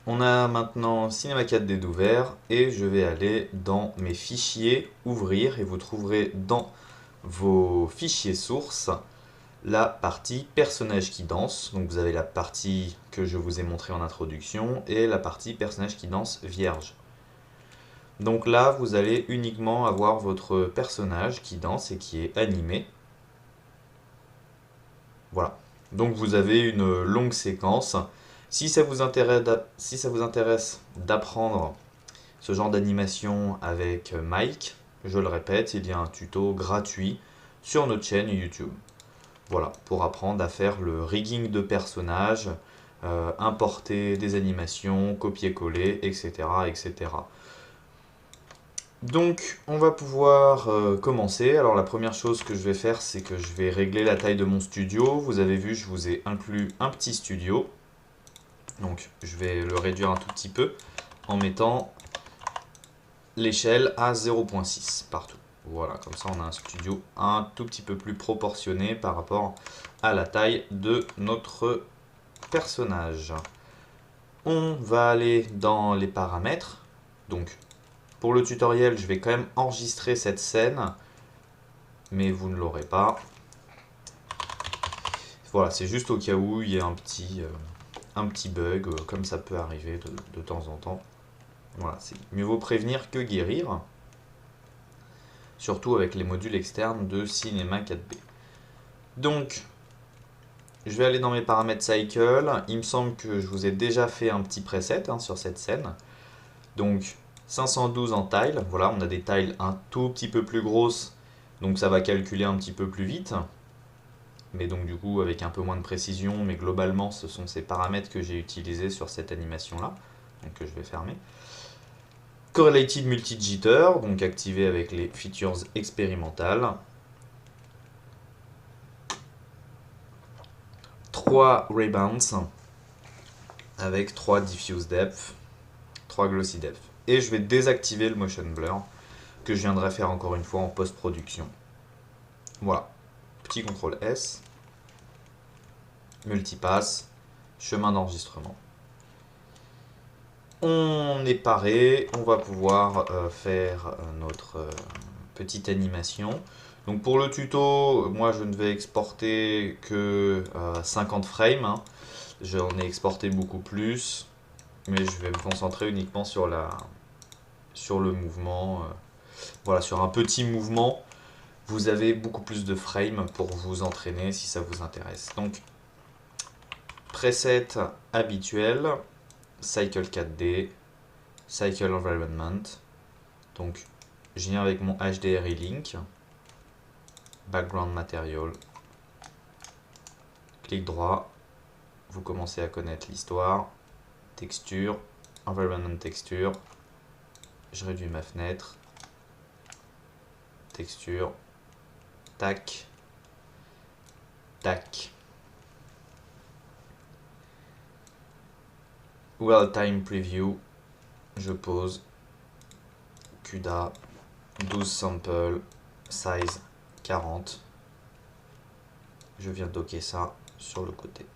On a maintenant Cinema 4D d'ouvert et je vais aller dans mes fichiers, ouvrir, et vous trouverez dans vos fichiers sources la partie personnage qui danse. Donc vous avez la partie que je vous ai montrée en introduction et la partie personnage qui danse vierge. Donc là, vous allez uniquement avoir votre personnage qui danse et qui est animé. Voilà. Donc vous avez une longue séquence. Si ça vous intéresse d'apprendre ce genre d'animation avec Mike, je le répète, il y a un tuto gratuit sur notre chaîne YouTube. Voilà, pour apprendre à faire le rigging de personnages, importer des animations, copier-coller, etc., etc. Donc, on va pouvoir commencer. Alors, la première chose que je vais faire, c'est que je vais régler la taille de mon studio. Vous avez vu, je vous ai inclus un petit studio. Donc, je vais le réduire un tout petit peu en mettant l'échelle à 0,6 partout. Voilà, comme ça, on a un studio un tout petit peu plus proportionné par rapport à la taille de notre personnage. On va aller dans les paramètres. Donc, pour le tutoriel, je vais quand même enregistrer cette scène, mais vous ne l'aurez pas. Voilà, c'est juste au cas où il y a un petit bug, comme ça peut arriver de temps en temps. Voilà, c'est mieux vaut prévenir que guérir, surtout avec les modules externes de Cinema 4D. Donc, je vais aller dans mes paramètres cycle. Il me semble que je vous ai déjà fait un petit preset sur cette scène. Donc, 512 en tile. Voilà, on a des tiles un tout petit peu plus grosses, donc ça va calculer un petit peu plus vite. Mais donc du coup avec un peu moins de précision, mais globalement ce sont ces paramètres que j'ai utilisés sur cette animation là, donc que je vais fermer. Correlated Multi-Jitter, donc activé avec les features expérimentales. 3 Rebounds avec 3 Diffuse Depth, 3 Glossy Depth. Et je vais désactiver le Motion Blur que je viendrai faire encore une fois en post-production. Voilà, petit CTRL S, multipass, chemin d'enregistrement. On est paré, on va pouvoir faire notre petite animation. Donc pour le tuto, moi je ne vais exporter que 50 frames. J'en ai exporté beaucoup plus, mais je vais me concentrer uniquement sur le mouvement. Voilà, sur un petit mouvement, vous avez beaucoup plus de frames pour vous entraîner si ça vous intéresse. Donc preset habituel, Cycle 4D, Cycle Environment. Donc, je viens avec mon HDRI Link, Background Material, clic droit, vous commencez à connaître l'histoire, texture, Environment Texture, je réduis ma fenêtre, texture, tac, tac. Well Time Preview, je pose, CUDA, 12 samples, size 40. Je viens docker ça sur le côté.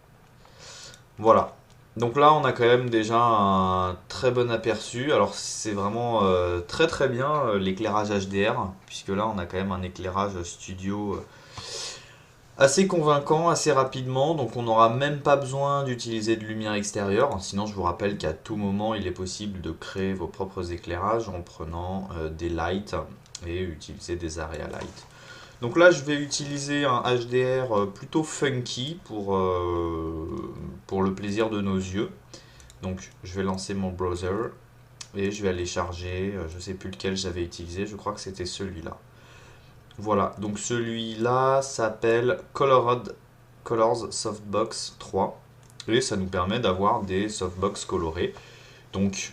Voilà. Donc là, on a quand même déjà un très bon aperçu. Alors, c'est vraiment très très bien l'éclairage HDR, puisque là, on a quand même un éclairage studio assez convaincant, assez rapidement. Donc, on n'aura même pas besoin d'utiliser de lumière extérieure. Sinon, je vous rappelle qu'à tout moment, il est possible de créer vos propres éclairages en prenant des lights et utiliser des area lights. Donc là, je vais utiliser un HDR plutôt funky pour le plaisir de nos yeux. Donc je vais lancer mon browser et je vais aller charger, je ne sais plus lequel j'avais utilisé, je crois que c'était celui-là. Voilà, donc celui-là s'appelle Colors Softbox 3 et ça nous permet d'avoir des softbox colorés. Donc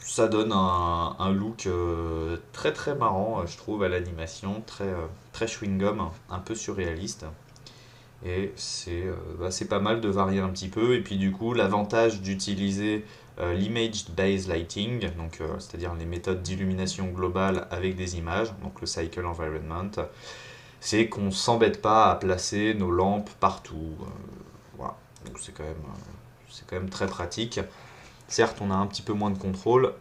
ça donne un look très très marrant, je trouve, à l'animation, très chewing-gum, un peu surréaliste. Et c'est pas mal de varier un petit peu. Et puis du coup, l'avantage d'utiliser l'image-based lighting, donc c'est-à-dire les méthodes d'illumination globale avec des images, donc le cycle environment, c'est qu'on s'embête pas à placer nos lampes partout. Voilà, donc c'est quand même très pratique. Certes, on a un petit peu moins de contrôle,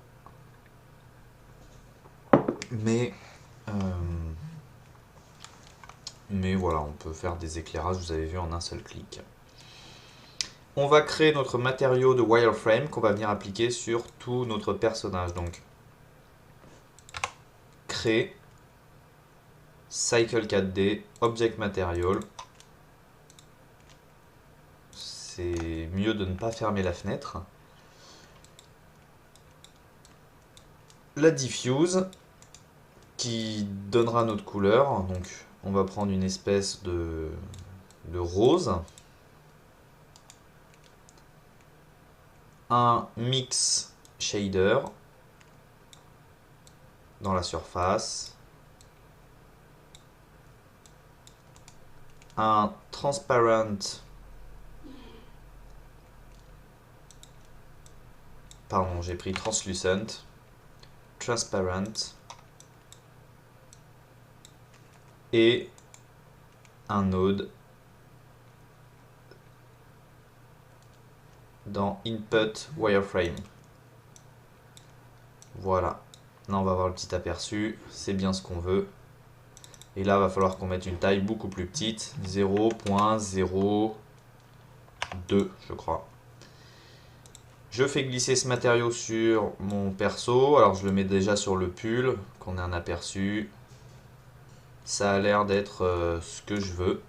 mais voilà, on peut faire des éclairages, vous avez vu, en un seul clic. On va créer notre matériau de wireframe qu'on va venir appliquer sur tout notre personnage. Donc, créer, Cycle 4D, Object Material. C'est mieux de ne pas fermer la fenêtre. La diffuse, qui donnera notre couleur. Donc, on va prendre une espèce de rose. Un mix shader dans la surface. Un transparent. Pardon, j'ai pris translucent. Transparent. Et un node dans Input Wireframe. Voilà. Là, on va avoir le petit aperçu. C'est bien ce qu'on veut. Et là, il va falloir qu'on mette une taille beaucoup plus petite. 0.02, je crois. Je fais glisser ce matériau sur mon perso. Alors, je le mets déjà sur le pull, qu'on ait un aperçu. Ça a l'air d'être ce que je veux.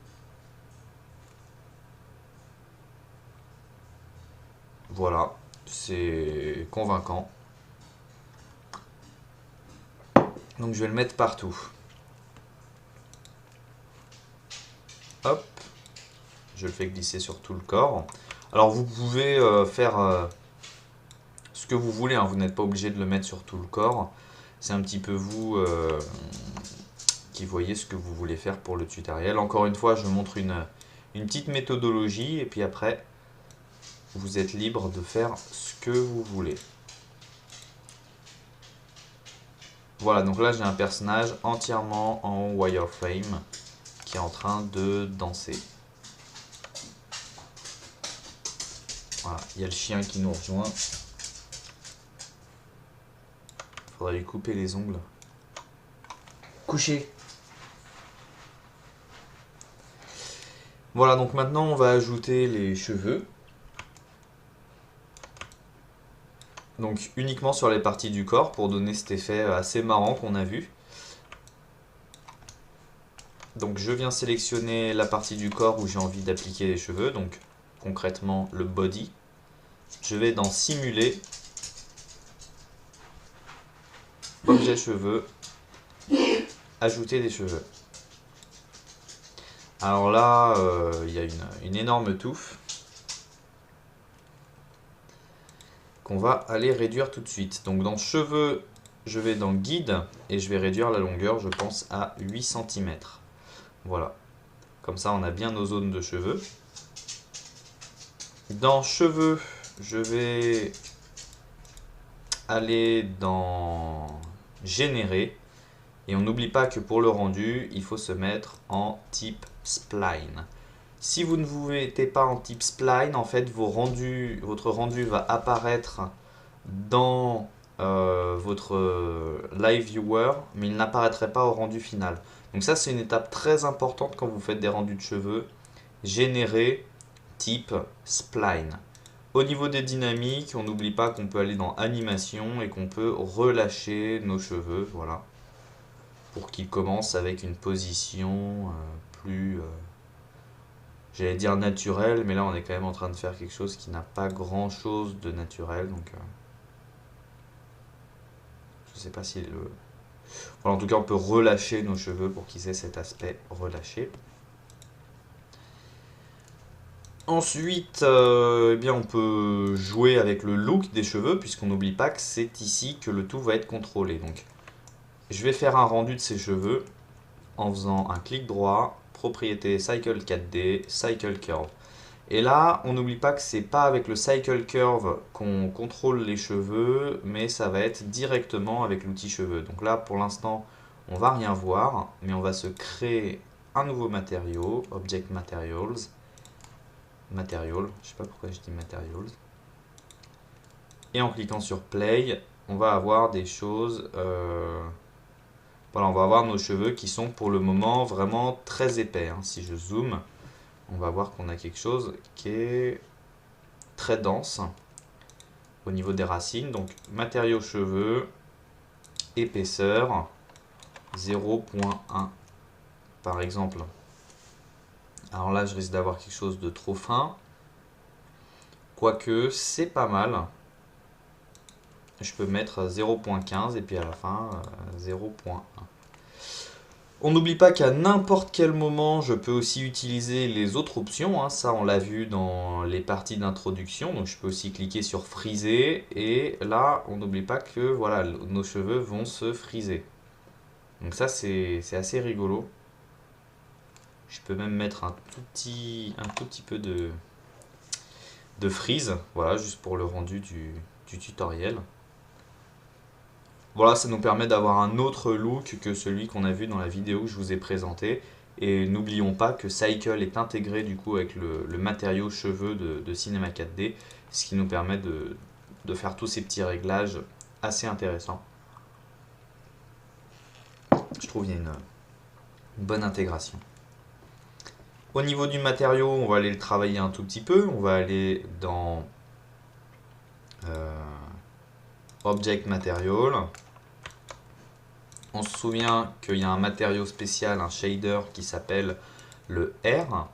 Voilà, c'est convaincant. Donc je vais le mettre partout. Hop, je le fais glisser sur tout le corps. Alors vous pouvez faire ce que vous voulez, hein. Vous n'êtes pas obligé de le mettre sur tout le corps. C'est un petit peu vous qui voyez ce que vous voulez faire pour le tutoriel. Encore une fois, je montre une petite méthodologie et puis après, vous êtes libre de faire ce que vous voulez. Voilà, donc là j'ai un personnage entièrement en wireframe qui est en train de danser. Voilà, il y a le chien qui nous rejoint. Faudrait lui couper les ongles. Coucher. Voilà, donc maintenant on va ajouter les cheveux. Donc uniquement sur les parties du corps pour donner cet effet assez marrant qu'on a vu. Donc je viens sélectionner la partie du corps où j'ai envie d'appliquer les cheveux, donc concrètement le body. Je vais dans simuler, objet cheveux, ajouter des cheveux. Alors là, il y a une énorme touffe qu'on va aller réduire tout de suite. Donc dans cheveux, je vais dans guide et je vais réduire la longueur, je pense, à 8 cm. Voilà. Comme ça, on a bien nos zones de cheveux. Dans cheveux, je vais aller dans générer. Et on n'oublie pas que pour le rendu, il faut se mettre en type spline. Si vous ne vous mettez pas en type spline, en fait, votre rendu va apparaître dans votre live viewer, mais il n'apparaîtrait pas au rendu final. Donc ça, c'est une étape très importante quand vous faites des rendus de cheveux. Générer type spline. Au niveau des dynamiques, on n'oublie pas qu'on peut aller dans animation et qu'on peut relâcher nos cheveux, voilà, pour qu'ils commencent avec une position plus, j'allais dire naturelle, mais là on est quand même en train de faire quelque chose qui n'a pas grand chose de naturel, donc je sais pas si le... Voilà, en tout cas on peut relâcher nos cheveux pour qu'ils aient cet aspect relâché. Ensuite, eh bien, on peut jouer avec le look des cheveux, puisqu'on n'oublie pas que c'est ici que le tout va être contrôlé. Donc, je vais faire un rendu de ces cheveux en faisant un clic droit, propriété Cycle 4D, Cycle Curve. Et là, on n'oublie pas que c'est pas avec le Cycle Curve qu'on contrôle les cheveux, mais ça va être directement avec l'outil cheveux. Donc là, pour l'instant, on va rien voir, mais on va se créer un nouveau matériau, Object Materials. Material, je sais pas pourquoi je dis Materials. Et en cliquant sur Play, on va avoir des choses... voilà, on va avoir nos cheveux qui sont pour le moment vraiment très épais. Hein. Si je zoome, on va voir qu'on a quelque chose qui est très dense au niveau des racines. Donc matériaux cheveux, épaisseur 0.1 par exemple. Alors là, je risque d'avoir quelque chose de trop fin. Quoique, c'est pas mal. Je peux mettre 0.15 et puis à la fin 0.1. On n'oublie pas qu'à n'importe quel moment, je peux aussi utiliser les autres options. Hein. Ça, on l'a vu dans les parties d'introduction. Donc, je peux aussi cliquer sur friser. Et là, on n'oublie pas que voilà, nos cheveux vont se friser. Donc ça, c'est assez rigolo. Je peux même mettre un tout petit peu de frise. Voilà, juste pour le rendu du tutoriel. Voilà, ça nous permet d'avoir un autre look que celui qu'on a vu dans la vidéo que je vous ai présenté. Et n'oublions pas que Cycle est intégré du coup avec le matériau cheveux de Cinema 4D, ce qui nous permet de faire tous ces petits réglages assez intéressants. Je trouve qu'il y a une bonne intégration. Au niveau du matériau, on va aller le travailler un tout petit peu. On va aller dans Object Material. On se souvient qu'il y a un matériau spécial, un shader qui s'appelle le R.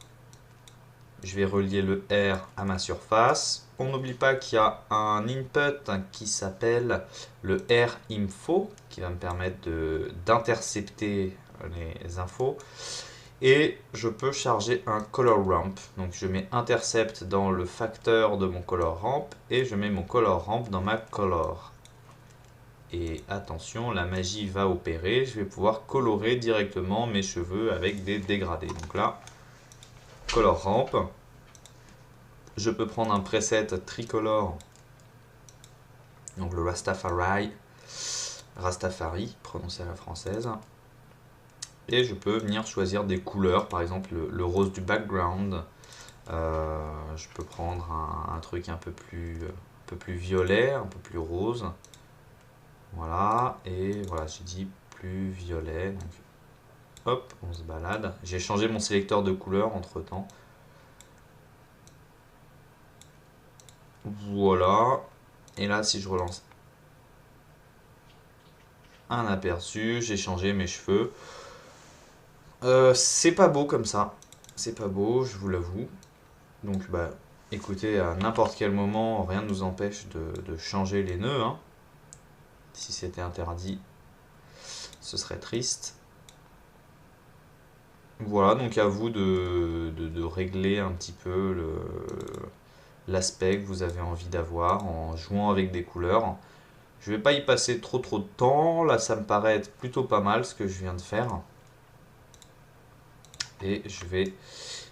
Je vais relier le R à ma surface. On n'oublie pas qu'il y a un input qui s'appelle le R info qui va me permettre d'intercepter les infos. Et je peux charger un color ramp. Donc je mets intercept dans le facteur de mon color ramp et je mets mon color ramp dans ma color. Et attention, la magie va opérer. Je vais pouvoir colorer directement mes cheveux avec des dégradés. Donc là, color ramp. Je peux prendre un preset tricolore. Donc le Rastafari, prononcé à la française. Et je peux venir choisir des couleurs, par exemple le rose du background. Je peux prendre un truc un peu plus violet, un peu plus rose. Voilà, et voilà, j'ai dit plus violet. Donc, hop, on se balade. J'ai changé mon sélecteur de couleurs entre temps. Voilà. Et là, si je relance un aperçu, j'ai changé mes cheveux. C'est pas beau comme ça. C'est pas beau, je vous l'avoue. Donc, bah, écoutez, à n'importe quel moment, rien ne nous empêche de changer les nœuds. Hein. Si c'était interdit, ce serait triste. Voilà, donc à vous de régler un petit peu l'aspect que vous avez envie d'avoir en jouant avec des couleurs. Je vais pas y passer trop de temps. Là, ça me paraît être plutôt pas mal ce que je viens de faire. Et je vais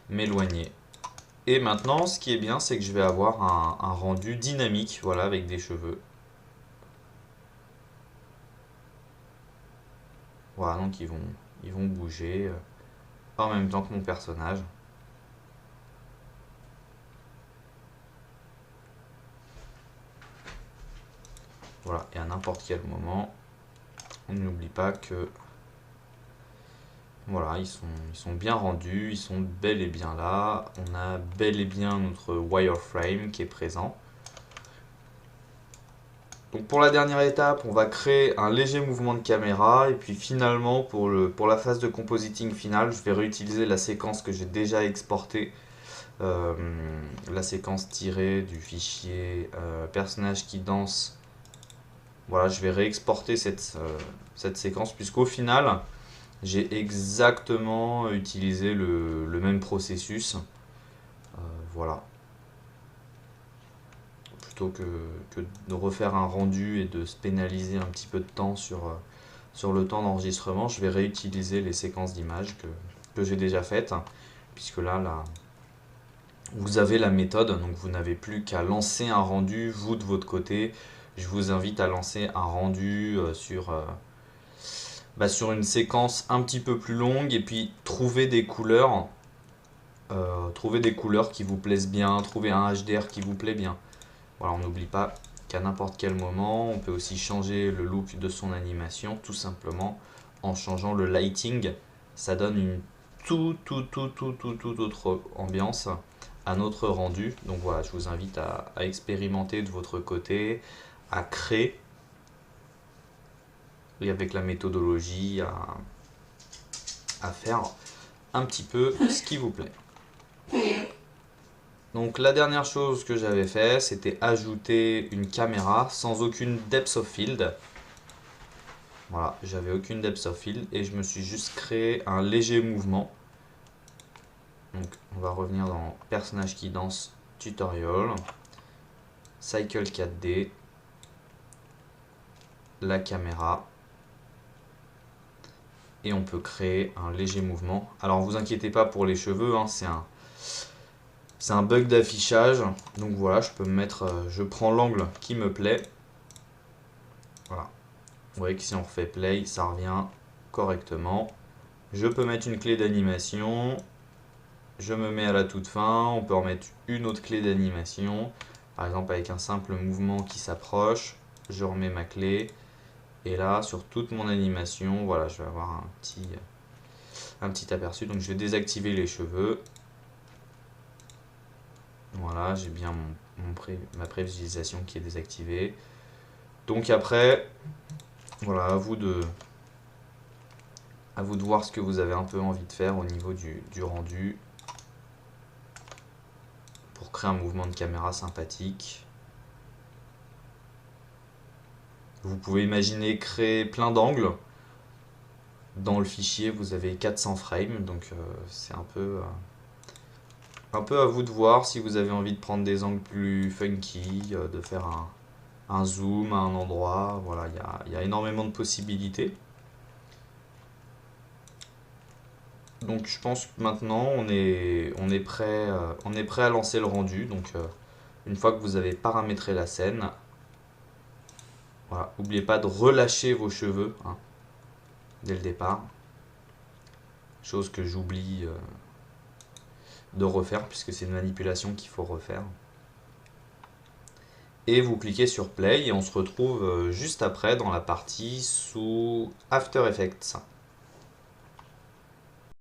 m'éloigner. Et maintenant, ce qui est bien, c'est que je vais avoir un rendu dynamique, voilà, avec des cheveux. Voilà, donc ils vont bouger en même temps que mon personnage. Voilà, et à n'importe quel moment, on n'oublie pas que voilà, ils sont bien rendus, ils sont bel et bien là. On a bel et bien notre wireframe qui est présent. Donc pour la dernière étape, on va créer un léger mouvement de caméra. Et puis finalement, pour la phase de compositing finale, je vais réutiliser la séquence que j'ai déjà exportée. La séquence tirée du fichier personnage qui danse. Voilà, je vais réexporter cette séquence puisqu'au final, j'ai exactement utilisé le même processus. Voilà. Plutôt que de refaire un rendu et de se pénaliser un petit peu de temps sur le temps d'enregistrement, je vais réutiliser les séquences d'images que j'ai déjà faites. Puisque là, vous avez la méthode, donc vous n'avez plus qu'à lancer un rendu, vous de votre côté. Je vous invite à lancer un rendu sur une séquence un petit peu plus longue et puis trouver des couleurs qui vous plaisent bien, trouver un HDR qui vous plaît bien. Voilà, on n'oublie pas qu'à n'importe quel moment. On peut aussi changer le look de son animation, tout simplement en changeant le lighting. Ça donne une toute autre ambiance à notre rendu. Donc voilà, je vous invite à expérimenter de votre côté, à créer, et avec la méthodologie, à faire un petit peu ce qui vous plaît. Donc la dernière chose que j'avais fait, c'était ajouter une caméra sans aucune depth of field. Voilà, j'avais aucune depth of field et je me suis juste créé un léger mouvement. Donc on va revenir dans personnage qui danse tutorial, cycle 4D, la caméra, et on peut créer un léger mouvement. Alors vous inquiétez pas pour les cheveux, hein, c'est un bug d'affichage. Donc voilà, je peux me mettre, je prends l'angle qui me plaît. Voilà, vous voyez que si on refait play, ça revient correctement. Je peux mettre une clé d'animation. Je me mets à la toute fin. On peut en mettre une autre clé d'animation. Par exemple avec un simple mouvement qui s'approche. Je remets ma clé. Et là, sur toute mon animation, voilà, je vais avoir un petit aperçu. Donc je vais désactiver les cheveux. Voilà, j'ai bien ma prévisualisation qui est désactivée. Donc après, voilà, à vous de voir ce que vous avez un peu envie de faire au niveau du rendu. Pour créer un mouvement de caméra sympathique. Vous pouvez imaginer créer plein d'angles. Dans le fichier, vous avez 400 frames, donc c'est un peu à vous de voir si vous avez envie de prendre des angles plus funky, de faire un zoom à un endroit. Voilà, il y a énormément de possibilités. Donc je pense que maintenant on est prêt à lancer le rendu. Donc une fois que vous avez paramétré la scène, voilà, n'oubliez pas de relâcher vos cheveux, hein, dès le départ. Chose que j'oublie de refaire puisque c'est une manipulation qu'il faut refaire. Et vous cliquez sur play et on se retrouve juste après dans la partie sous After Effects.